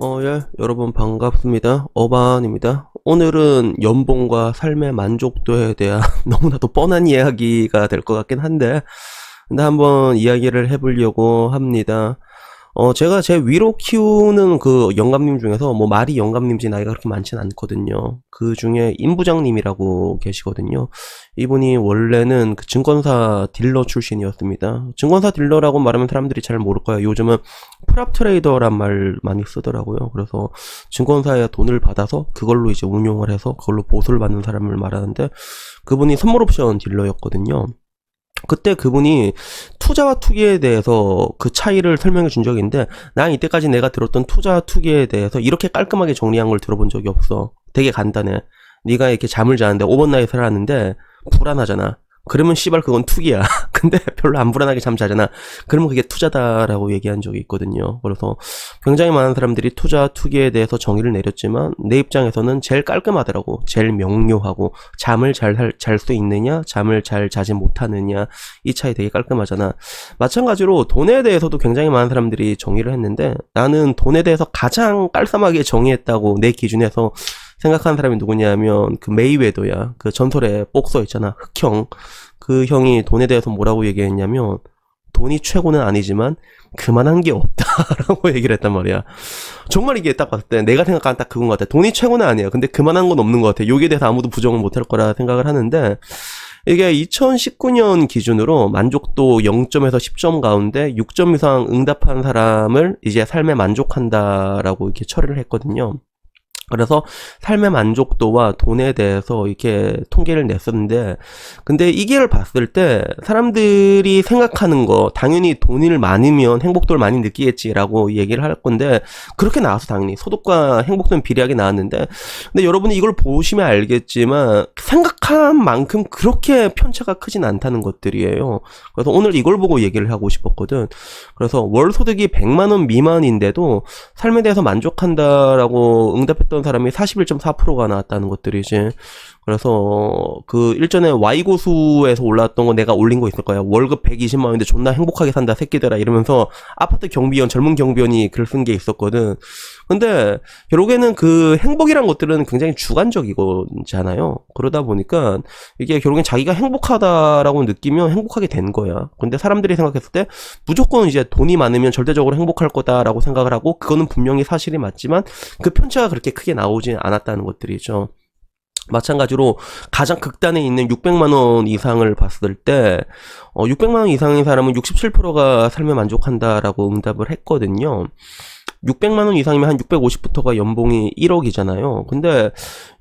예, 여러분 반갑습니다. 어반입니다. 오늘은 연봉과 삶의 만족도에 대한 너무나도 뻔한 이야기가 될 것 같긴 한데, 근데 한번 이야기를 해보려고 합니다. 제가 제 위로 키우는 그 영감님 중에서 뭐 말이 영감님지 나이가 그렇게 많진 않거든요. 그 중에 임 부장님이라고 계시거든요. 이분이 원래는 그 증권사 딜러 출신이었습니다. 증권사 딜러라고 말하면 사람들이 잘 모를 거예요. 요즘은 프랍 트레이더란 말 많이 쓰더라고요. 그래서 증권사에 돈을 받아서 그걸로 이제 운용을 해서 그걸로 보수를 받는 사람을 말하는데, 그분이 선물 옵션 딜러였거든요. 그때 그분이 투자와 투기에 대해서 그 차이를 설명해 준 적이 있는데, 난 이때까지 내가 들었던 투자와 투기에 대해서 이렇게 깔끔하게 정리한 걸 들어본 적이 없어. 되게 간단해. 네가 이렇게 잠을 자는데 오버나잇을 하는데 불안하잖아. 그러면 씨발 그건 투기야. 근데 별로 안 불안하게 잠자잖아. 그러면 그게 투자다라고 얘기한 적이 있거든요. 그래서 굉장히 많은 사람들이 투자 투기에 대해서 정의를 내렸지만, 내 입장에서는 제일 깔끔하더라고. 제일 명료하고, 잠을 잘 수 있느냐, 잠을 잘 자지 못하느냐, 이 차이 되게 깔끔하잖아. 마찬가지로 돈에 대해서도 굉장히 많은 사람들이 정의를 했는데, 나는 돈에 대해서 가장 깔끔하게 정의했다고 내 기준에서 생각하는 사람이 누구냐면 그 메이웨더야. 그 전설의 복서 있잖아, 흑형. 그 형이 돈에 대해서 뭐라고 얘기했냐면, 돈이 최고는 아니지만 그만한 게 없다라고 얘기를 했단 말이야. 정말 이게 딱 봤을 때 내가 생각한 딱 그건 것 같아. 돈이 최고는 아니야. 근데 그만한 건 없는 것 같아. 여기에 대해서 아무도 부정을 못할 거라 생각을 하는데, 이게 2019년 기준으로 만족도 0점에서 10점 가운데 6점 이상 응답한 사람을 이제 삶에 만족한다라고 이렇게 처리를 했거든요. 그래서 삶의 만족도와 돈에 대해서 이렇게 통계를 냈었는데, 근데 이게를 봤을 때 사람들이 생각하는 거, 당연히 돈을 많으면 행복도를 많이 느끼겠지라고 얘기를 할 건데, 그렇게 나와서 당연히 소득과 행복도는 비례하게 나왔는데, 근데 여러분이 이걸 보시면 알겠지만 생각한 만큼 그렇게 편차가 크진 않다는 것들이에요. 그래서 오늘 이걸 보고 얘기를 하고 싶었거든. 그래서 월 소득이 100만원 미만인데도 삶에 대해서 만족한다라고 응답했던 사람이 41.4%가 나왔다는 것들이지. 그래서 그 일전에 Y고수에서 올라왔던 거 내가 올린 거 있을 거야. 월급 120만원인데 존나 행복하게 산다 새끼들아 이러면서 아파트 경비원, 젊은 경비원이 글 쓴 게 있었거든. 근데 결국에는 그 행복이란 것들은 굉장히 주관적이잖아요. 그러다 보니까 이게 결국엔 자기가 행복하다라고 느끼면 행복하게 된 거야. 근데 사람들이 생각했을 때 무조건 이제 돈이 많으면 절대적으로 행복할 거다라고 생각을 하고, 그거는 분명히 사실이 맞지만 그 편차가 그렇게 크게 나오지 않았다는 것들이죠. 마찬가지로 가장 극단에 있는 600만원 이상을 봤을 때 600만원 이상의 사람은 67%가 삶에 만족한다라고 응답을 했거든요. 600만원 이상이면 한 650부터가 연봉이 1억이잖아요. 근데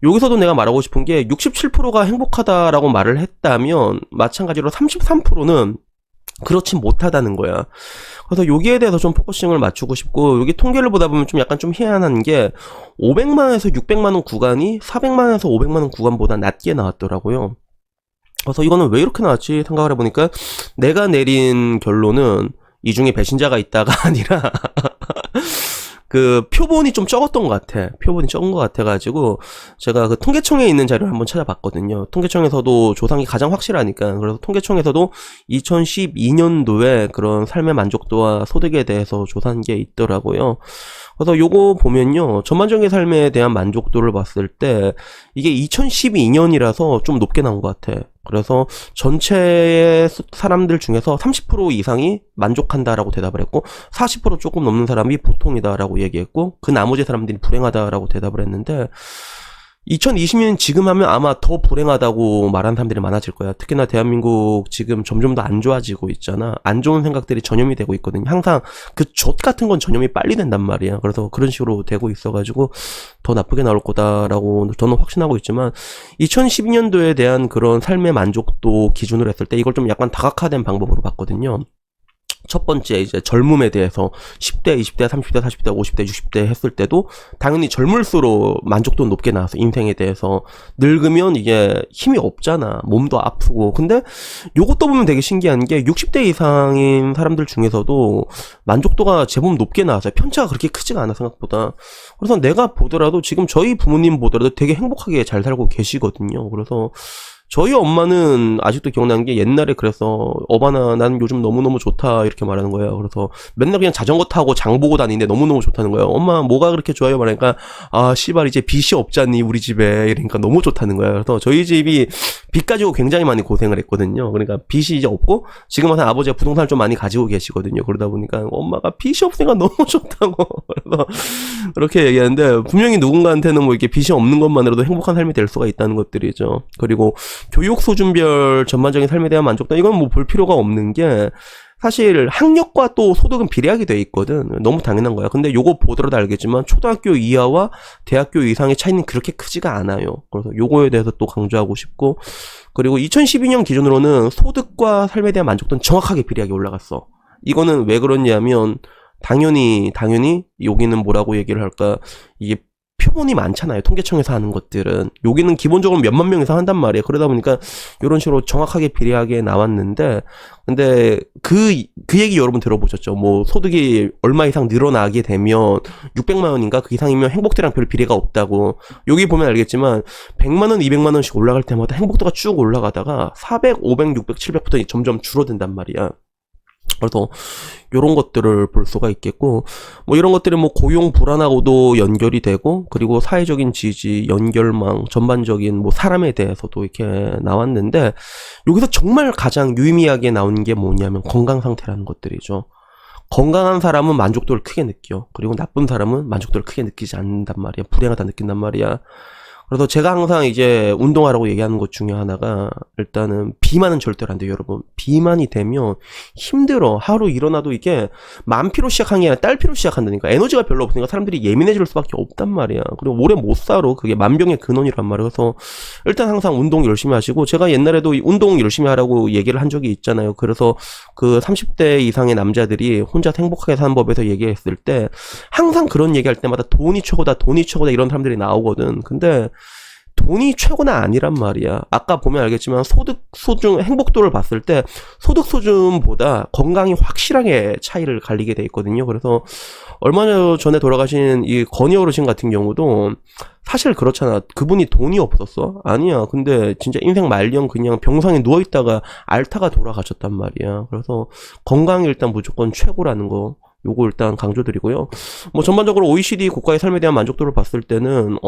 여기서도 내가 말하고 싶은 게, 67%가 행복하다라고 말을 했다면 마찬가지로 33%는 그렇지 못하다는 거야. 그래서 여기에 대해서 좀 포커싱을 맞추고 싶고, 여기 통계를 보다 보면 좀 약간 좀 희한한 게 500만원에서 600만원 구간이 400만원에서 500만원 구간보다 낮게 나왔더라고요. 그래서 이거는 왜 이렇게 나왔지 생각을 해보니까, 내가 내린 결론은 이 중에 배신자가 있다가 아니라 그 표본이 좀 적었던 것 같아. 표본이 적은 것 같아가지고 제가 그 통계청에 있는 자료를 한번 찾아봤거든요. 통계청에서도 조사한 게 가장 확실하니까. 그래서 통계청에서도 2012년도에 그런 삶의 만족도와 소득에 대해서 조사한 게 있더라고요. 그래서 요거 보면요, 전반적인 삶에 대한 만족도를 봤을 때 이게 2012년이라서 좀 높게 나온 것 같아. 그래서 전체 사람들 중에서 30% 이상이 만족한다라고 대답을 했고, 40% 조금 넘는 사람이 보통이다라고 얘기했고, 그 나머지 사람들이 불행하다라고 대답을 했는데, 2020년 지금 하면 아마 더 불행하다고 말하는 사람들이 많아질 거야. 특히나 대한민국 지금 점점 더 안 좋아지고 있잖아. 안 좋은 생각들이 전염이 되고 있거든요. 항상 그 좆 같은 건 전염이 빨리 된단 말이야. 그래서 그런 식으로 되고 있어가지고 더 나쁘게 나올 거다라고 저는 확신하고 있지만, 2012년도에 대한 그런 삶의 만족도 기준으로 했을 때 이걸 좀 약간 다각화된 방법으로 봤거든요. 첫 번째 이제 젊음에 대해서 10대, 20대, 30대, 40대, 50대, 60대 했을 때도 당연히 젊을수록 만족도는 높게 나와서, 인생에 대해서 늙으면 이게 힘이 없잖아. 몸도 아프고. 근데 요것도 보면 되게 신기한 게 60대 이상인 사람들 중에서도 만족도가 제법 높게 나와서 편차가 그렇게 크지가 않아 생각보다. 그래서 내가 보더라도 지금 저희 부모님 보더라도 되게 행복하게 잘 살고 계시거든요. 그래서 저희 엄마는 아직도 기억나는 게 옛날에 그래서 어바나 나는 요즘 너무너무 좋다 이렇게 말하는 거예요. 그래서 맨날 그냥 자전거 타고 장 보고 다니는데 너무너무 좋다는 거예요. 엄마 뭐가 그렇게 좋아요? 말하니까 아 씨발 이제 빚이 없잖니 우리 집에 이러니까 너무 좋다는 거예요. 그래서 저희 집이 빚 가지고 굉장히 많이 고생을 했거든요. 그러니까 빚이 이제 없고 지금은 아버지가 부동산을 좀 많이 가지고 계시거든요. 그러다 보니까 엄마가 빚이 없으니까 너무 좋다고 그래서 그렇게 얘기하는데 분명히 누군가한테는 뭐 이렇게 빚이 없는 것만으로도 행복한 삶이 될 수가 있다는 것들이죠. 그리고 교육 수준별 전반적인 삶에 대한 만족도 이건 뭐 볼 필요가 없는 게 사실 학력과 또 소득은 비례하게 돼 있거든. 너무 당연한 거야. 근데 요거 보더라도 알겠지만 초등학교 이하와 대학교 이상의 차이는 그렇게 크지가 않아요. 그래서 요거에 대해서 또 강조하고 싶고 그리고 2012년 기준으로는 소득과 삶에 대한 만족도는 정확하게 비례하게 올라갔어. 이거는 왜 그러냐면 당연히 여기는 뭐라고 얘기를 할까 이게 표본이 많잖아요. 통계청에서 하는 것들은 여기는 기본적으로 몇만 명 이상 한단 말이에요. 그러다 보니까 이런 식으로 정확하게 비례하게 나왔는데 근데 그 얘기 여러분 들어보셨죠? 뭐 소득이 얼마 이상 늘어나게 되면 600만 원인가 그 이상이면 행복도랑 별 비례가 없다고. 여기 보면 알겠지만 100만 원, 200만 원씩 올라갈 때마다 행복도가 쭉 올라가다가 400, 500, 600, 700부터 점점 줄어든단 말이야. 그래서 요런 것들을 볼 수가 있겠고 뭐 이런 것들이 뭐 고용 불안하고도 연결이 되고 그리고 사회적인 지지, 연결망, 전반적인 뭐 사람에 대해서도 이렇게 나왔는데 여기서 정말 가장 유의미하게 나온 게 뭐냐면 건강 상태라는 것들이죠. 건강한 사람은 만족도를 크게 느껴. 그리고 나쁜 사람은 만족도를 크게 느끼지 않는단 말이야. 불행하다 느낀단 말이야. 그래서 제가 항상 이제 운동하라고 얘기하는 것 중에 하나가 일단은 비만은 절대로 안 돼요, 여러분. 비만이 되면 힘들어. 하루 일어나도 이게 만 피로 시작한 게 아니라 딸 피로 시작한다니까. 에너지가 별로 없으니까 사람들이 예민해질 수밖에 없단 말이야. 그리고 오래 못 살아. 그게 만병의 근원이란 말이야. 그래서 일단 항상 운동 열심히 하시고 제가 옛날에도 운동 열심히 하라고 얘기를 한 적이 있잖아요. 그래서 그 30대 이상의 남자들이 혼자 행복하게 사는 법에서 얘기했을 때 항상 그런 얘기할 때마다 돈이 최고다 이런 사람들이 나오거든. 근데 돈이 최고는 아니란 말이야. 아까 보면 알겠지만 소득 수준, 행복도를 봤을 때 소득 수준보다 건강이 확실하게 차이를 갈리게 돼 있거든요. 그래서 얼마 전에 돌아가신 이 건희 어르신 같은 경우도 사실 그렇잖아. 그분이 돈이 없었어? 아니야. 근데 진짜 인생 말년 그냥 병상에 누워있다가 앓다가 돌아가셨단 말이야. 그래서 건강이 일단 무조건 최고라는 거. 요거 일단 강조드리고요. 뭐 전반적으로 OECD 국가의 삶에 대한 만족도를 봤을 때는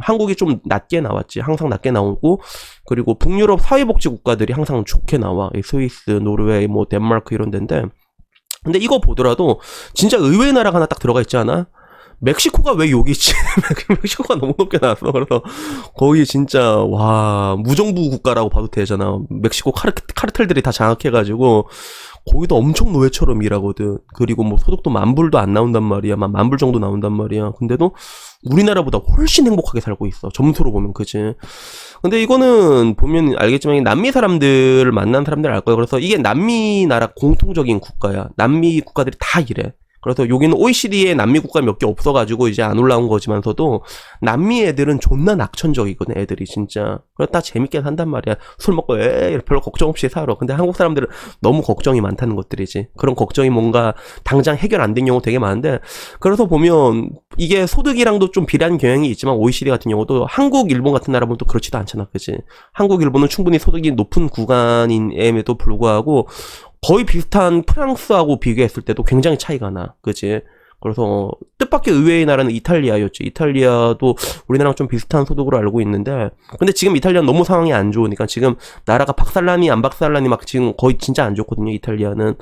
한국이 좀 낮게 나왔지. 항상 낮게 나오고 그리고 북유럽 사회복지 국가들이 항상 좋게 나와. 스위스, 노르웨이, 뭐 덴마크 이런 데인데 근데 이거 보더라도 진짜 의외의 나라가 하나 딱 들어가 있지 않아? 멕시코가 왜 여기 있지? 멕시코가 너무 높게 나왔어. 그래서 거의 진짜 와 무정부 국가라고 봐도 되잖아. 멕시코 카르텔들이 다 장악해가지고 거기도 엄청 노예처럼 일하거든. 그리고 뭐 소득도 만불도 안 나온단 말이야. 만불 정도 나온단 말이야. 근데도 우리나라보다 훨씬 행복하게 살고 있어. 점수로 보면 그치. 근데 이거는 보면 알겠지만 남미 사람들을 만난 사람들 알 거예요. 그래서 이게 남미 나라 공통적인 국가야. 남미 국가들이 다 이래. 그래서 여기는 OECD에 남미 국가 몇 개 없어가지고 이제 안 올라온 거지만서도 남미 애들은 존나 낙천적이거든 애들이 진짜. 그래서 다 재밌게 산단 말이야. 술 먹고 별로 걱정 없이 살아. 근데 한국 사람들은 너무 걱정이 많다는 것들이지. 그런 걱정이 뭔가 당장 해결 안 된 경우 되게 많은데 그래서 보면 이게 소득이랑도 좀 비례한 경향이 있지만 OECD 같은 경우도 한국, 일본 같은 나라 보면 또 그렇지도 않잖아. 그치? 한국, 일본은 충분히 소득이 높은 구간임에도 불구하고 거의 비슷한 프랑스하고 비교했을 때도 굉장히 차이가 나. 그치? 그래서 뜻밖의 의외의 나라는 이탈리아였지. 이탈리아도 우리나라랑 좀 비슷한 소득으로 알고 있는데 근데 지금 이탈리아는 너무 상황이 안 좋으니까 지금 나라가 박살나니 안 박살나니 막 지금 거의 진짜 안 좋거든요. 이탈리아는.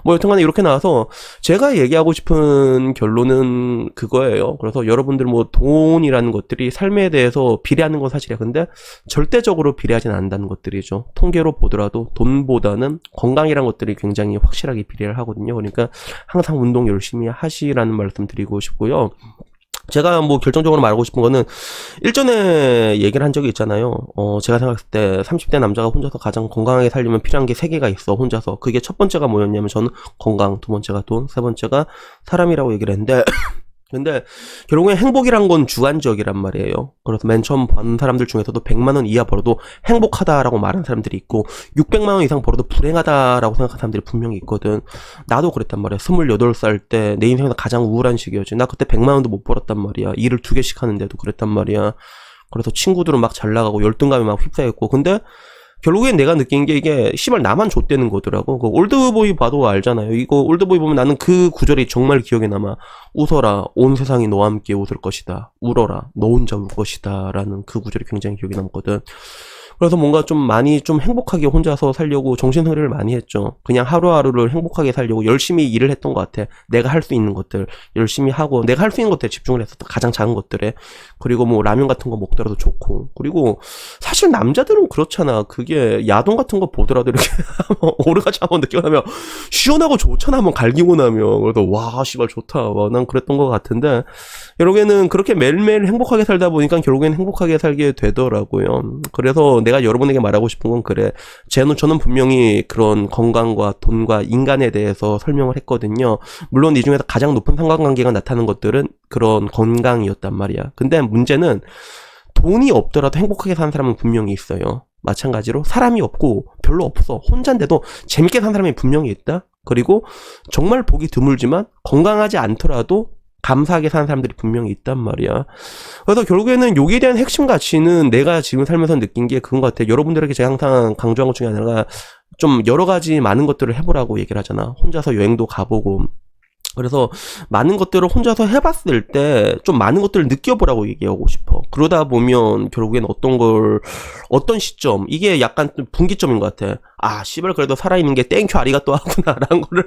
뭐 여튼간에 이렇게 나와서 제가 얘기하고 싶은 결론은 그거예요. 그래서 여러분들 뭐 돈이라는 것들이 삶에 대해서 비례하는 건 사실이야. 근데 절대적으로 비례하진 않는다는 것들이죠. 통계로 보더라도 돈보다는 건강이라는 것들이 굉장히 확실하게 비례를 하거든요. 그러니까 항상 운동 열심히 하시라는 말씀 드리고 싶고요. 제가 뭐 결정적으로 말하고 싶은 거는 일전에 얘기를 한 적이 있잖아요. 제가 생각했을 때 30대 남자가 혼자서 가장 건강하게 살려면 필요한 게 3개가 있어. 혼자서. 그게 첫 번째가 뭐였냐면 저는 건강, 두 번째가 돈, 세 번째가 사람이라고 얘기를 했는데 근데 결국엔 행복이란 건 주관적이란 말이에요. 그래서 맨 처음 본 사람들 중에서도 100만 원 이하 벌어도 행복하다라고 말하는 사람들이 있고 600만 원 이상 벌어도 불행하다라고 생각하는 사람들이 분명히 있거든. 나도 그랬단 말이야. 28살 때 내 인생에서 가장 우울한 시기였지. 나 그때 100만 원도 못 벌었단 말이야. 일을 2개씩 하는데도 그랬단 말이야. 그래서 친구들은 막 잘 나가고 열등감에 막 휩싸였고. 근데 결국엔 내가 느낀 게 이게 씨발 나만 좆되는 거더라고. 그 올드보이 봐도 알잖아요. 이거 올드보이 보면 나는 그 구절이 정말 기억에 남아. 웃어라, 온 세상이 너와 함께 웃을 것이다. 울어라, 너 혼자 울 것이다. 라는 그 구절이 굉장히 기억에 남거든. 그래서 뭔가 좀 많이 좀 행복하게 혼자서 살려고 정신허리를 많이 했죠. 그냥 하루하루를 행복하게 살려고 열심히 일을 했던 것 같아. 내가 할 수 있는 것들 열심히 하고, 내가 할 수 있는 것들에 집중을 했었던, 가장 작은 것들에. 그리고 뭐 라면 같은 거 먹더라도 좋고. 그리고 사실 남자들은 그렇잖아. 그게 야동 같은 거 보더라도 이렇게 오르가즘 한번 느끼고 나면 시원하고 좋잖아. 한번 갈기고 나면. 그래도 와 씨발 좋다. 와, 난 그랬던 것 같은데, 결국에는 그렇게 매일매일 행복하게 살다 보니까 결국엔 행복하게 살게 되더라고요. 그래서 내가 여러분에게 말하고 싶은 건 그래. 저는 분명히 그런 건강과 돈과 인간에 대해서 설명을 했거든요. 물론 이 중에서 가장 높은 상관관계가 나타나는 것들은 그런 건강이었단 말이야. 근데 문제는 돈이 없더라도 행복하게 사는 사람은 분명히 있어요. 마찬가지로 사람이 없고 별로 없어. 혼자인데도 재밌게 사는 사람이 분명히 있다. 그리고 정말 보기 드물지만 건강하지 않더라도 감사하게 사는 사람들이 분명히 있단 말이야. 그래서 결국에는 여기에 대한 핵심 가치는 내가 지금 살면서 느낀 게 그건 것 같아. 여러분들에게 제가 항상 강조한 것 중에 하나가 좀 여러 가지 많은 것들을 해보라고 얘기를 하잖아. 혼자서 여행도 가보고. 그래서 많은 것들을 혼자서 해봤을 때 좀 많은 것들을 느껴보라고 얘기하고 싶어. 그러다 보면 결국엔 어떤 시점, 이게 약간 좀 분기점인 것 같아. 아, 씨발, 그래도 살아있는 게 땡큐 아리가또 하구나, 라는 거를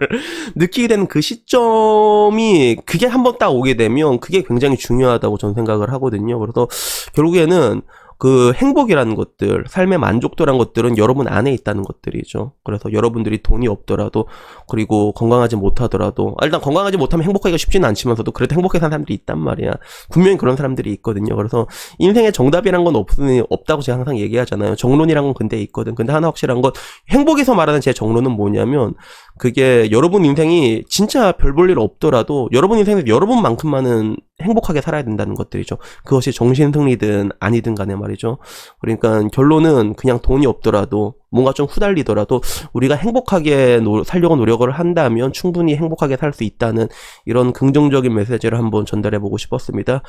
느끼게 되는 그 시점이, 그게 한번 딱 오게 되면 그게 굉장히 중요하다고 저는 생각을 하거든요. 그래서 결국에는 그 행복이라는 것들, 삶의 만족도라는 것들은 여러분 안에 있다는 것들이죠. 그래서 여러분들이 돈이 없더라도, 그리고 건강하지 못하더라도, 일단 건강하지 못하면 행복하기가 쉽지는 않지만서도 그래도 행복하게 사는 사람들이 있단 말이야. 분명히 그런 사람들이 있거든요. 그래서 인생에 정답이란 건 없다고 제가 항상 얘기하잖아요. 정론이란 건 근데 있거든. 근데 하나 확실한 건, 행복에서 말하는 제 정론은 뭐냐면, 그게 여러분 인생이 진짜 별 볼 일 없더라도 여러분 인생에서 여러분만큼만은 행복하게 살아야 된다는 것들이죠. 그것이 정신승리든 아니든 간에 말이죠. 그러니까 결론은 그냥 돈이 없더라도 뭔가 좀 후달리더라도 우리가 행복하게 살려고 노력을 한다면 충분히 행복하게 살 수 있다는 이런 긍정적인 메시지를 한번 전달해보고 싶었습니다.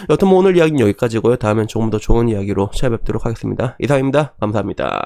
여튼 뭐 오늘 이야기는 여기까지고요. 다음엔 조금 더 좋은 이야기로 찾아뵙도록 하겠습니다. 이상입니다. 감사합니다.